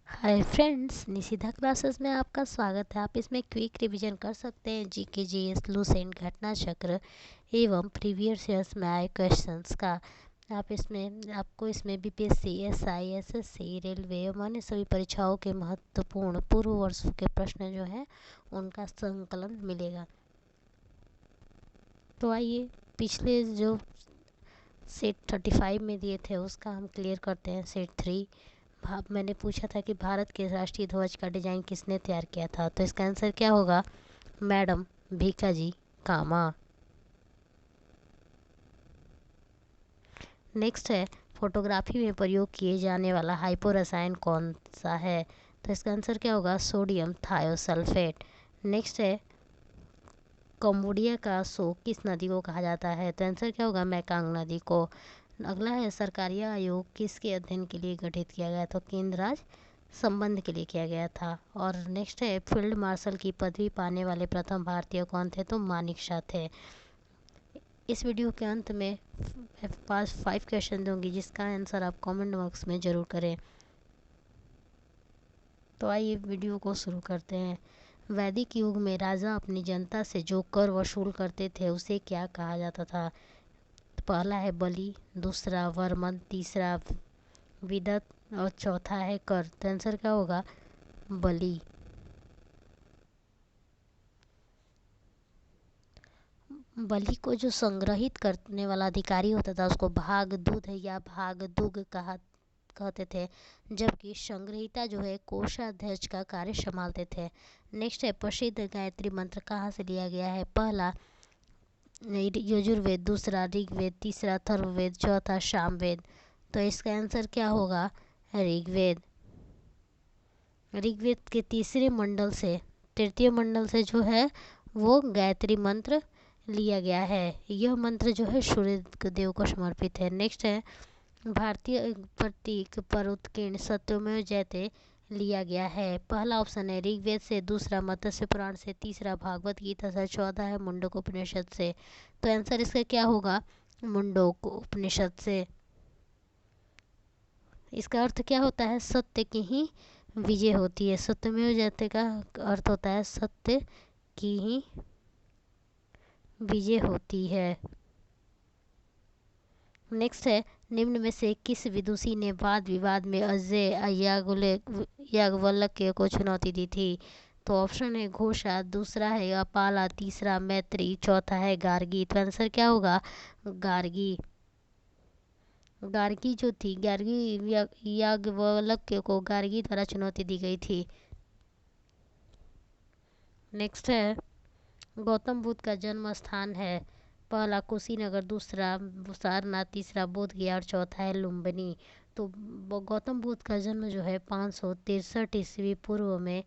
Hi friends, निशिथा classes में आपका स्वागत है। आप इसमें क्विक रिवीजन कर सकते हैं जीके, जीएस, लूसेंट, घटना चक्र एवं प्रीवियस ईयर्स में आए क्वेश्चंस का। आपको इसमें बीपीएससी, एसआई, एसएससी, रेलवे एवं अन्य सभी परीक्षाओं के महत्वपूर्ण पूर्व वर्षों के प्रश्न जो हैं उनका संकलन मिलेगा। तो आइए, पिछले जो सेट 35 में दिए थे उसका हम क्लियर करते हैं। सेट 3 मैंने पूछा था कि भारत के राष्ट्रीय ध्वज का डिज़ाइन किसने तैयार किया था, तो इसका आंसर क्या होगा? मैडम भीकाजी कामा। नेक्स्ट है, फोटोग्राफी में प्रयोग किए जाने वाला हाइपो रसायन कौन सा है, तो इसका आंसर क्या होगा? Sodium thiosulphate. नेक्स्ट है, कंबोडिया का शोक किस नदी को कहा जाता है, तो आंसर क्या होगा? मैकांग नदी को। अगला है, सरकारी आयोग किसके अध्ययन के लिए गठित किया गया, तो केंद्र राज्य संबंध के लिए किया गया था। और नेक्स्ट है, फील्ड मार्शल की पदवी पाने वाले प्रथम भारतीय कौन थे, तो मानेकशॉ थे। इस वीडियो के अंत में पास 5 क्वेश्चन दूंगी जिसका आंसर आप कमेंट बॉक्स में ज़रूर करें। तो आइए वीडियो को शुरू करते हैं। वैदिक युग में राजा अपनी जनता से जो कर वसूल करते थे उसे क्या कहा जाता था? पहला है बलि, दूसरा वर्मन, तीसरा विदत और चौथा है कर। तो आंसर क्या होगा? बलि। बलि को जो संग्रहित करने वाला अधिकारी होता था उसको भाग दूध या भाग दुग कहते थे, जबकि संग्रहिता जो है कोषाध्यक्ष का कार्य संभालते थे। नेक्स्ट है, प्रसिद्ध गायत्री मंत्र कहाँ से लिया गया है? पहला यजुर्वेद, दूसरा ऋग्वेद, तीसरा अथर्ववेद, चौथा सामवेद। तो इसका आंसर क्या होगा? ऋग्वेद। ऋग्वेद के तीसरे मंडल से तृतीय मंडल से जो है वो गायत्री मंत्र लिया गया है। यह मंत्र जो है सूर्य देव को समर्पित है। नेक्स्ट है, भारतीय प्रतीक पर उत्कीर्ण सत्यमेव जयते लिया गया है। पहला ऑप्शन है ऋग्वेद से, दूसरा मत्स्य पुराण से, तीसरा भागवत गीता से, चौथा है मुंडक उपनिषद से। तो आंसर इसका क्या होगा? मुंडक उपनिषद से। इसका अर्थ क्या होता है? सत्य की ही विजय होती है। सत्यमेव जयते का अर्थ होता है सत्य की ही विजय होती है। नेक्स्ट है, निम्न में से किस विदुषी ने वाद विवाद में अजय याज्ञवल्क्य को चुनौती दी थी? तो ऑप्शन है घोषा, दूसरा है अपाला, तीसरा मैत्री, चौथा है गार्गी। तो आंसर क्या होगा? गार्गी। गार्गी जो थी, गार्गी याज्ञवल्क्य को गार्गी द्वारा चुनौती दी गई थी। नेक्स्ट है, गौतम बुद्ध का जन्म स्थान है। पहला कुशीनगर, दूसरा सारनाथ, तीसरा बोध गया और चौथा है लुम्बिनी। तो गौतम बुद्ध का जन्म जो है 563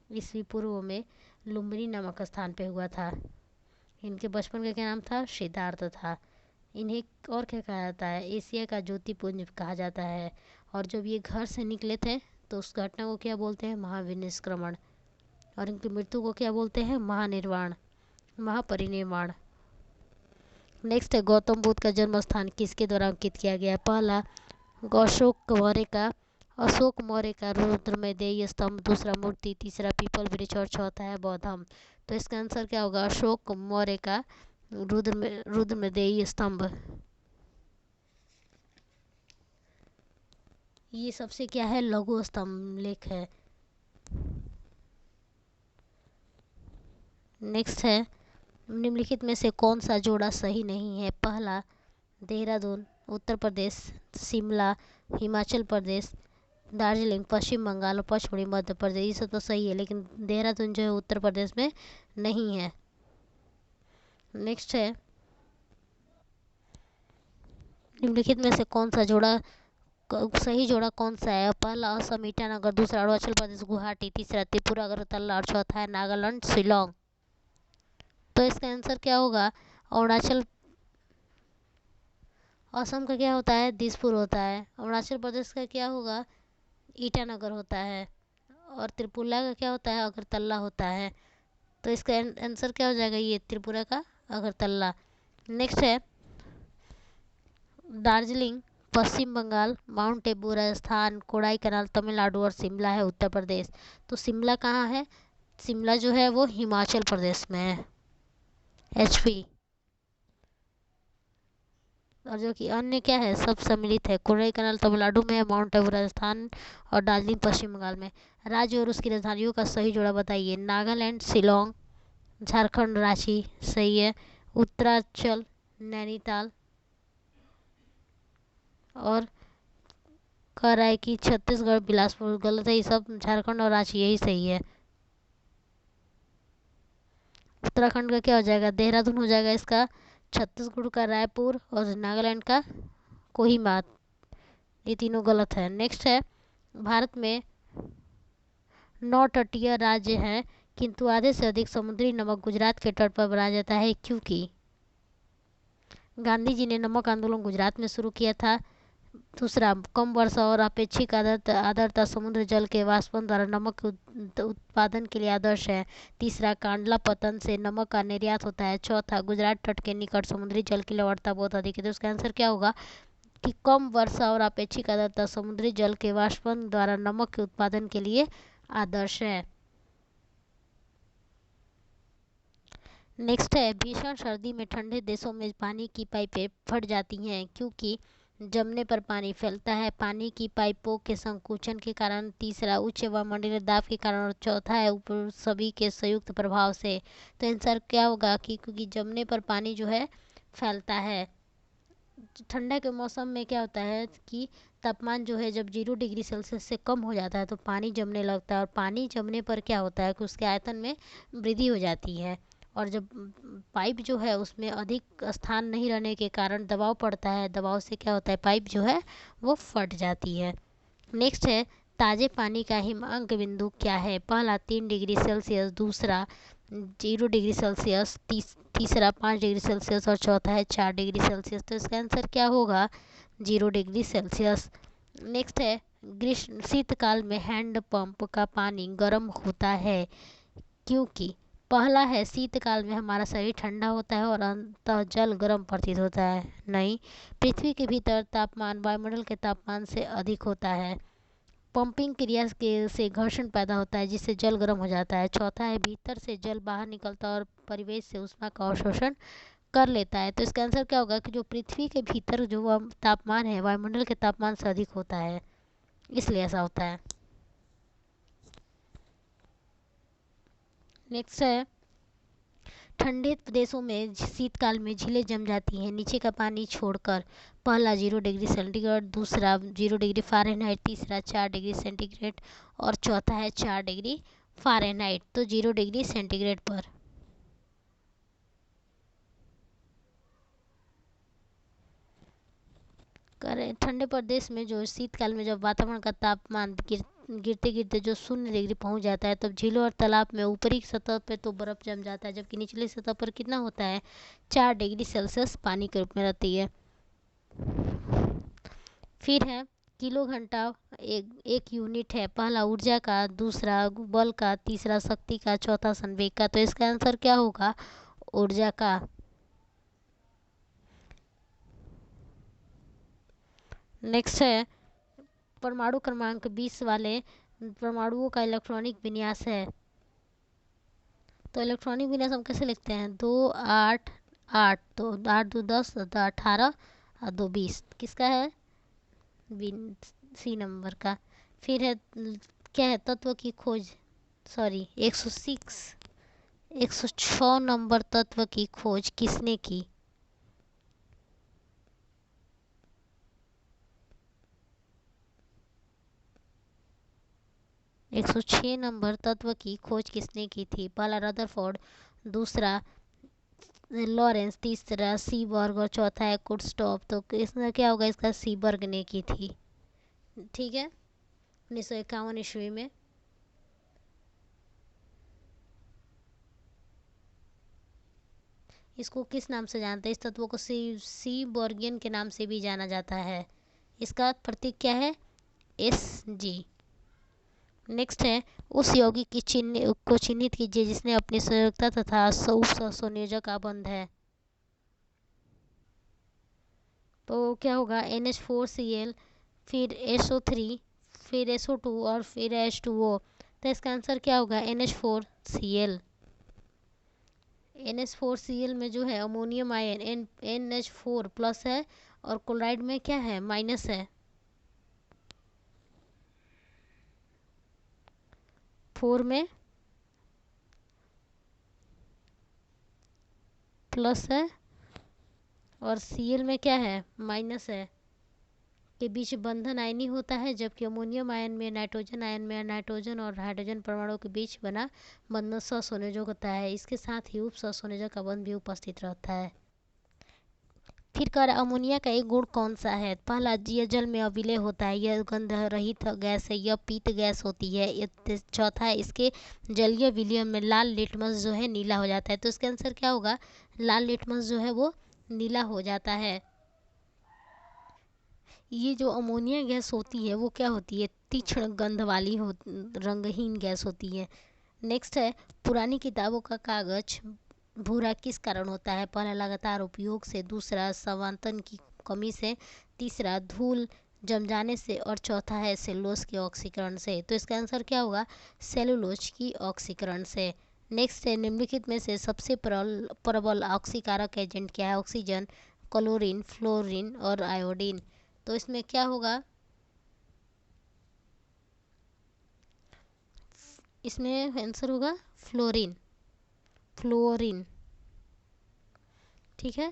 ईस्वी पूर्व में लुम्बिनी नामक स्थान पे हुआ था। इनके बचपन का क्या नाम था? सिद्धार्थ था। इन्हें और क्या कहा जाता है? एशिया का ज्योतिपुंज कहा जाता है। और जब ये घर से निकले थे तो उस घटना को क्या बोलते हैं? महाविनिष्क्रमण। और इनकी मृत्यु को क्या बोलते हैं? महानिर्वाण, महापरिनिर्वाण। नेक्स्ट है, गौतम बुद्ध का जन्म स्थान किसके द्वारा अंकित किया गया है? पहला अशोक मौर्य का रुद्रमदेयी स्तंभ, दूसरा मूर्ति, तीसरा पीपल वृक्ष और चौथा है बौद्धम। तो इसका आंसर क्या होगा? अशोक मौर्य का रुद्रमदेयी स्तंभ। ये सबसे क्या है? लघु स्तंभ लेख है। नेक्स्ट है, निम्नलिखित में से कौन सा जोड़ा सही नहीं है? पहला देहरादून उत्तर प्रदेश, शिमला हिमाचल प्रदेश, दार्जिलिंग पश्चिम बंगाल और पचमढ़ी मध्य प्रदेश। ये सब तो सही है, लेकिन देहरादून जो है उत्तर प्रदेश में नहीं है। नेक्स्ट है, निम्नलिखित में से कौन सा सही जोड़ा कौन सा है? पहला असम ईटानगर, दूसरा अरुणाचल प्रदेश गुवाहाटी, तीसरा त्रिपुरा अगरतला और चौथा है नागालैंड शिलोंग। तो इसका आंसर क्या होगा? अरुणाचल। असम का क्या होता है? दिसपुर होता है। अरुणाचल प्रदेश का क्या होगा? ईटानगर होता है। और त्रिपुरा का क्या होता है? अगरतला होता है। तो इसका आंसर क्या हो जाएगा? ये त्रिपुरा का अगरतला। नेक्स्ट है, दार्जिलिंग पश्चिम बंगाल, माउंट एबू राजस्थान, कोडाईकनाल तमिलनाडु और शिमला है उत्तर प्रदेश। तो शिमला कहाँ है? शिमला जो है वो हिमाचल प्रदेश में है, HP। और जो कि अन्य क्या है, सब सम्मिलित है। कोडाईकनाल तमिलनाडु में है, माउंट एबू राजस्थान और दार्जिलिंग पश्चिम बंगाल में। राज्य और उसकी राजधानियों का सही जोड़ा बताइए। नागालैंड शिलोंग, झारखंड रांची, सही है। उत्तरांचल नैनीताल, और कह रहा है कि छत्तीसगढ़ बिलासपुर, गलत है ये सब, झारखंड और रांची यही सही है। उत्तराखंड का क्या हो जाएगा? देहरादून हो जाएगा इसका। छत्तीसगढ़ का रायपुर और नागालैंड का कोहिमा, ये तीनों गलत है। नेक्स्ट है, भारत में 9 तटीय राज्य हैं, किंतु आधे से अधिक समुद्री नमक गुजरात के तट पर बनाया जाता है, क्योंकि गांधी जी ने नमक आंदोलन गुजरात में शुरू किया था। दूसरा, कम वर्षा और अपेक्षित आर्द्रता समुद्र जल के वाष्पन द्वारा नमक उत्पादन के लिए आदर्श है। तीसरा, कांडला पतन से नमक का निर्यात होता है। चौथा, गुजरात तट के निकट समुद्री जल की लवणता बहुत अधिक है। तो इसका आंसर क्या होगा कि कम वर्षा और अपेक्षित आर्द्रता समुद्री जल के वाष्पन द्वारा नमक के उत्पादन के लिए आदर्श है। नेक्स्ट है, भीषण सर्दी में ठंडे देशों में पानी की पाइपें फट जाती हैं, क्योंकि जमने पर पानी फैलता है, पानी की पाइपों के संकुचन के कारण। तीसरा, उच्च वायुमंडलीय दाब के कारण। और चौथा है, ऊपर सभी के संयुक्त प्रभाव से। तो आंसर क्या होगा कि क्योंकि जमने पर पानी जो है फैलता है। ठंडा के मौसम में क्या होता है कि तापमान जो है जब 0 डिग्री सेल्सियस से कम हो जाता है तो पानी जमने लगता है, और पानी जमने पर क्या होता है कि उसके आयतन में वृद्धि हो जाती है। और जब पाइप जो है उसमें अधिक स्थान नहीं रहने के कारण दबाव पड़ता है, दबाव से क्या होता है, पाइप जो है वो फट जाती है। नेक्स्ट है, ताज़े पानी का हिमांक बिंदु क्या है? पहला 3 डिग्री सेल्सियस, दूसरा 0 डिग्री सेल्सियस, तीसरा 5 डिग्री सेल्सियस और चौथा है 4 डिग्री सेल्सियस। तो इसका आंसर क्या होगा? 0 डिग्री सेल्सियस। नेक्स्ट है, ग्रीष्म शीतकाल में हैंडपंप का पानी गर्म होता है, क्योंकि पहला है, शीतकाल में हमारा शरीर ठंडा होता है और अंततः जल गर्म प्रतीत होता है। नहीं, पृथ्वी के भीतर तापमान वायुमंडल के तापमान से अधिक होता है। पंपिंग क्रिया के से घर्षण पैदा होता है, जिससे जल गर्म हो जाता है। चौथा है, भीतर से जल बाहर निकलता है और परिवेश से ऊष्मा का अवशोषण कर लेता है। तो इसका आंसर क्या होगा कि जो पृथ्वी के भीतर जो तापमान है वायुमंडल के तापमान से अधिक होता है, इसलिए ऐसा होता है। नेक्स्ट है, ठंडे देशों में शीतकाल में झीलें जम जाती हैं नीचे का पानी छोड़कर। पहला 0 डिग्री सेंटीग्रेड, दूसरा 0 डिग्री फ़ारेनहाइट, तीसरा 4 डिग्री सेंटीग्रेड और चौथा है 4 डिग्री फ़ारेनहाइट। तो 0 डिग्री सेंटीग्रेड पर। करें, ठंडे प्रदेश में जो शीतकाल में जब वातावरण का तापमान गिरते गिरते जो 0 डिग्री पहुंच जाता है, तब झीलों और तालाब में ऊपरी सतह पे तो बर्फ जम जाता है, जबकि निचली सतह पर कितना होता है? 4 डिग्री सेल्सियस पानी के रूप में रहती है। फिर है, किलो घंटा एक यूनिट है। पहला ऊर्जा का, दूसरा बल का, तीसरा शक्ति का, चौथा संवेग का। तो इसका आंसर क्या होगा? ऊर्जा का। नेक्स्ट है, परमाणु क्रमांक 20 वाले परमाणुओं का इलेक्ट्रॉनिक विन्यास है। तो इलेक्ट्रॉनिक विन्यास हम कैसे लिखते हैं? 2 8 8, तो 8 2 10, 18 और 2 20। किसका है? सी नंबर का। फिर है, क्या है? तत्व की खोज, सॉरी 106 नंबर तत्व की खोज किसने की? 106 नंबर तत्व की खोज किसने की थी? पहला रदरफोर्ड, दूसरा लॉरेंस, तीसरा सीबर्ग और चौथा है कुर्टस्टॉफ। तो इसमें क्या होगा? इसका सीबर्ग ने की थी। ठीक है, 1951 ईस्वी में। इसको किस नाम से जानते हैं? इस तत्व को सीबर्गियन के नाम से भी जाना जाता है। इसका प्रतीक क्या है? SG। नेक्स्ट है, उस यौगिक की को चिन्हित कीजिए जिसने अपनी संयोजकता तथा उप संयोजक का बंध है। तो क्या होगा NH4Cl, फिर SO3, फिर SO2 और फिर H2O। तो इसका आंसर क्या होगा NH4Cl। NH4Cl में जो है अमोनियम आयन NH4 प्लस है और क्लोराइड में क्या है माइनस है, 4 में प्लस है और Cl में क्या है माइनस है, के बीच बंधन आयनी होता है, जबकि अमोनियम आयन में नाइट्रोजन और हाइड्रोजन परमाणु के बीच बना बंधन ससंयोजक होता है। इसके साथ ही उप ससंयोजक का बंध भी उपस्थित रहता है। फिर कर अमोनिया का एक गुण कौन सा है? पहला, यह जल में अविलय होता है, यह गंध रहित गैस है, यह पीत गैस होती है। चौथा है, इसके जलीय विलयन में लाल लिटमस जो है नीला हो जाता है। तो इसका आंसर क्या होगा, लाल लिटमस जो है वो नीला हो जाता है। ये जो अमोनिया गैस होती है वो क्या होती है, तीक्ष्ण गंध वाली रंगहीन गैस होती है। नेक्स्ट है, पुरानी किताबों का कागज भूरा किस कारण होता है? पहला, लगातार उपयोग से, दूसरा, संवातन की कमी से, तीसरा, धूल जम जाने से और चौथा है सेलुलोज के ऑक्सीकरण से। तो इसका आंसर क्या होगा, सेलुलोज की ऑक्सीकरण से। नेक्स्ट है, निम्नलिखित में से सबसे प्रबल ऑक्सीकारक एजेंट क्या है? ऑक्सीजन, क्लोरीन, फ्लोरीन और आयोडीन। तो इसमें क्या होगा, इसमें आंसर होगा फ्लोरीन, फ्लोरीन। ठीक है।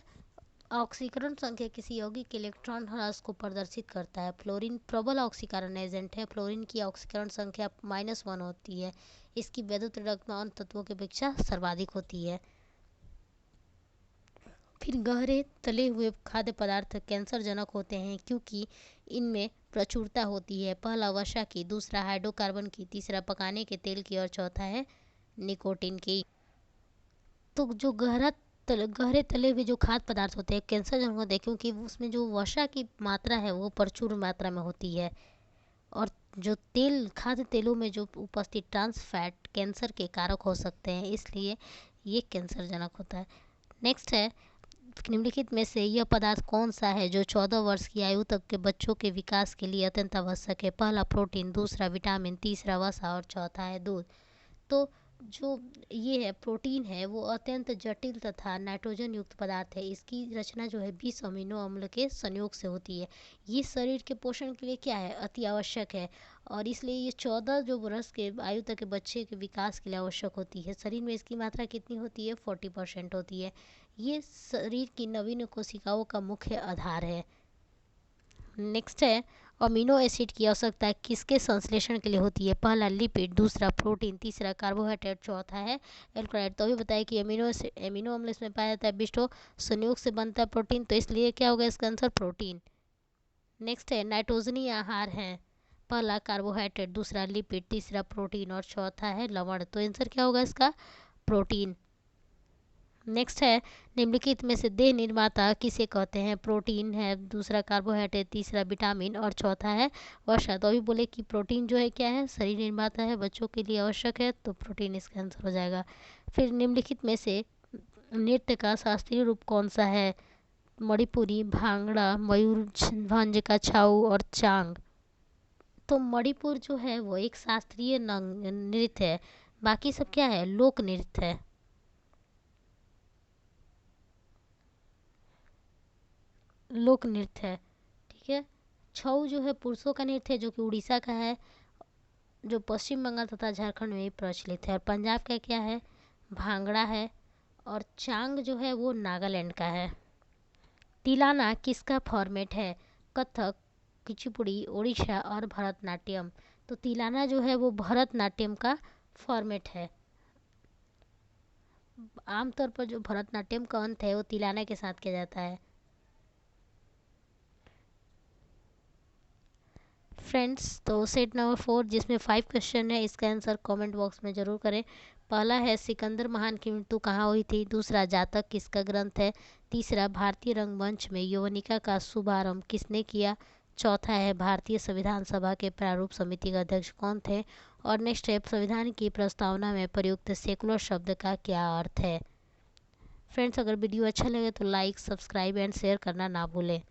ऑक्सीकरण संख्या किसी यौगिक के इलेक्ट्रॉन ह्रास को प्रदर्शित करता है। फ्लोरीन प्रबल ऑक्सीकरण एजेंट है। फ्लोरीन की ऑक्सीकरण संख्या -1 होती है। इसकी वैद्युत ऋणात्मक अन्य तत्वों की अपेक्षा सर्वाधिक होती है। फिर गहरे तले हुए खाद्य पदार्थ कैंसरजनक होते हैं क्योंकि इनमें प्रचुरता होती है। पहला, वसा की, दूसरा, हाइड्रोकार्बन की, तीसरा, पकाने के तेल की और चौथा है निकोटीन की। तो जो गहरे तले हुए जो खाद्य पदार्थ होते हैं कैंसरजनक होते हैं क्योंकि उसमें जो वसा की मात्रा है वो प्रचुर मात्रा में होती है। और जो खाद्य तेलों में जो उपस्थित ट्रांस फैट कैंसर के कारक हो सकते हैं, इसलिए ये कैंसरजनक होता है। नेक्स्ट है, निम्नलिखित में से यह पदार्थ कौन सा है जो 14 वर्ष की आयु तक के बच्चों के विकास के लिए अत्यंत आवश्यक है? पहला, प्रोटीन, दूसरा, विटामिन, तीसरा, वसा और चौथा है दूध। तो जो ये है प्रोटीन है वो अत्यंत जटिल तथा नाइट्रोजन युक्त पदार्थ है। इसकी रचना जो है 20 अमीनो अम्ल के संयोग से होती है। ये शरीर के पोषण के लिए क्या है, अति आवश्यक है और इसलिए ये 14 जो वर्ष के आयु तक के बच्चे के विकास के लिए आवश्यक होती है। शरीर में इसकी मात्रा कितनी होती है, 40% होती है। ये शरीर की नवीन कोशिकाओं का मुख्य आधार है। नेक्स्ट है, अमीनो एसिड की आवश्यकता किसके संश्लेषण के लिए होती है? पहला, लिपिड, दूसरा, प्रोटीन, तीसरा, कार्बोहाइड्रेट, चौथा है एल्कलॉइड। तो अभी बताया कि अमीनो अम्ल इसमें पाया जाता है, बिस्टो संयोग से बनता है प्रोटीन, तो इसलिए क्या होगा इसका आंसर प्रोटीन। नेक्स्ट है, नाइट्रोजनी आहार है। पहला, कार्बोहाइड्रेट, दूसरा, लिपिड, तीसरा, प्रोटीन और चौथा है लवण। तो आंसर क्या होगा इसका, प्रोटीन। नेक्स्ट है, निम्नलिखित में से देह निर्माता किसे कहते हैं? प्रोटीन है, दूसरा कार्बोहाइड्रेट, तीसरा विटामिन और चौथा है वसा। तो अभी बोले कि प्रोटीन जो है क्या है, शरीर निर्माता है, बच्चों के लिए आवश्यक है, तो प्रोटीन इसका आंसर हो जाएगा। फिर निम्नलिखित में से नृत्य का शास्त्रीय रूप कौन सा है? मणिपुरी, भांगड़ा, मयूरभंज का छाऊ और चांग। तो मणिपुर जो है वो एक शास्त्रीय नृत्य है, बाकी सब क्या है, लोक नृत्य है। लोक नृत्य है। ठीक है। छऊ जो है पुरुषों का नृत्य है जो कि उड़ीसा का है, जो पश्चिम बंगाल तथा झारखंड में प्रचलित है। और पंजाब का क्या है, भांगड़ा है। और चांग जो है वो नागालैंड का है। तिलाना किसका फॉर्मेट है? कथक, कुचिपुड़ी, ओडिशा और भरतनाट्यम। तो तिलाना जो है वो भरतनाट्यम का फॉर्मेट है। आमतौर पर जो भरतनाट्यम का अंत है वो तिलाना के साथ किया जाता है। फ्रेंड्स, तो सेट नंबर 4 जिसमें 5 क्वेश्चन है, इसका आंसर कमेंट बॉक्स में ज़रूर करें। पहला है, सिकंदर महान की मृत्यु कहाँ हुई थी? दूसरा, जातक किसका ग्रंथ है? तीसरा, भारतीय रंगमंच में यवनिका का शुभारंभ किसने किया? चौथा है, भारतीय संविधान सभा के प्रारूप समिति का अध्यक्ष कौन थे? और नेक्स्ट है, संविधान की प्रस्तावना में प्रयुक्त सेकुलर शब्द का क्या अर्थ है? फ्रेंड्स, अगर वीडियो अच्छा लगे तो लाइक, सब्सक्राइब एंड शेयर करना ना भूलें।